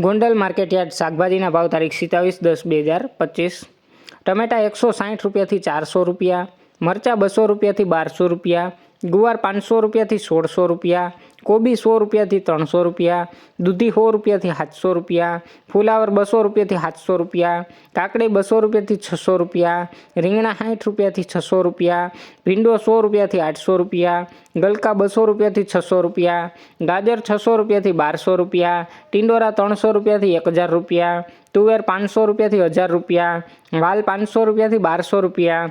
Gondal market yard શાકભાજીના ભાવ તારીખ 27/10/2025। ટમેટા 160 રૂપિયાથી 400 રૂપિયા, મરચાં 200 રૂપિયાથી 1200 રૂપિયા, ગુવાર 500 રૂપિયાથી 1600 રૂપિયા, કોબી 100 રૂપિયાથી 300 રૂપિયા, દૂધી 100 રૂપિયાથી 700 રૂપિયા, ફુલાવર 200 રૂપિયાથી 700 રૂપિયા, કાકડી 200 રૂપિયાથી 600 રૂપિયા, રીંગણા 60 રૂપિયાથી 600 રૂપિયા, ભીંડો 100 રૂપિયાથી 800 રૂપિયા, ગલકા 200 રૂપિયાથી 600 રૂપિયા, ગાજર 600 રૂપિયાથી 1200 રૂપિયા, ટિંડોરા 300 રૂપિયાથી 1000 રૂપિયા, તુવેર 500 રૂપિયાથી 1000 રૂપિયા, વાલ 500 રૂપિયાથી 1200 રૂપિયા,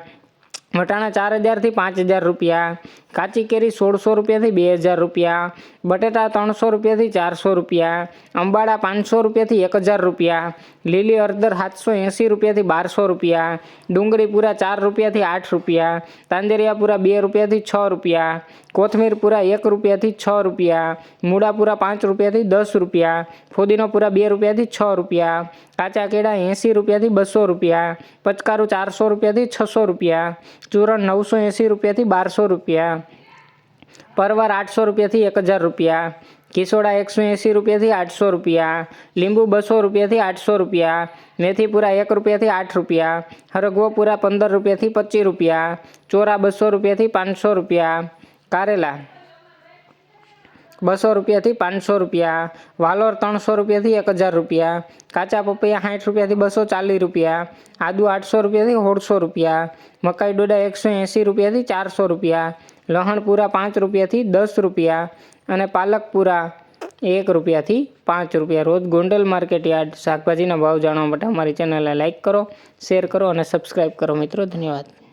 વટાણા 4000થી 5000 રૂપિયા, કાચી કેરી 1600 રૂપિયાથી 2000 રૂપિયા, બટેટા 300 રૂપિયાથી 400 રૂપિયા, અંબાડા 500 રૂપિયાથી 1000 રૂપિયા, લીલી હળદર 780 રૂપિયાથી 1200 રૂપિયા, ડુંગળી પૂરા 4 રૂપિયાથી 8 રૂપિયા, તાંજરિયા પૂરા 2 રૂપિયાથી 6 રૂપિયા, કોથમીર પૂરા 1 રૂપિયાથી 6 રૂપિયા, મૂળા પૂરા 5 રૂપિયાથી 10 રૂપિયા, ફુદીનો પૂરા 2 રૂપિયાથી 6 રૂપિયા, કાચા કેળા 80 રૂપિયાથી 200 રૂપિયા, પચકારું 400 રૂપિયાથી 600 રૂપિયા, ચૂરણ 980 રૂપિયાથી 1200 રૂપિયા, પરવર 800 રૂપિયાથી 1000 રૂપિયા, કિસોડા 180 રૂપિયાથી 800 રૂપિયા, લીંબુ 200 રૂપિયાથી 800 રૂપિયા, મેથી પૂરા 1 રૂપિયાથી 8 રૂપિયા, હરગવો પૂરા 15 રૂપિયાથી 25 રૂપિયા, ચોરા 200 રૂપિયાથી 500 રૂપિયા, કારેલા 200 રૂપિયાથી 500 રૂપિયા, વાલોર 300 રૂપિયાથી 1000 રૂપિયા, કાચા પપૈયા 60 રૂપિયાથી 240 રૂપિયા, આદુ 800 રૂપિયાથી 150 રૂપિયા, મકાઈ ડોડા 180 રૂપિયાથી 400 રૂપિયા, લહણ પૂરા 5 રૂપિયાથી 10 રૂપિયા અને પાલક પૂરા 1 રૂપિયાથી 5 રૂપિયા। રોજ ગોંડલ માર્કેટ યાર્ડ શાકભાજીના ભાવ જાણવા માટે અમારી ચેનલને લાઇક કરો, શેર કરો અને સબસ્ક્રાઈબ કરો મિત્રો। ધન્યવાદ।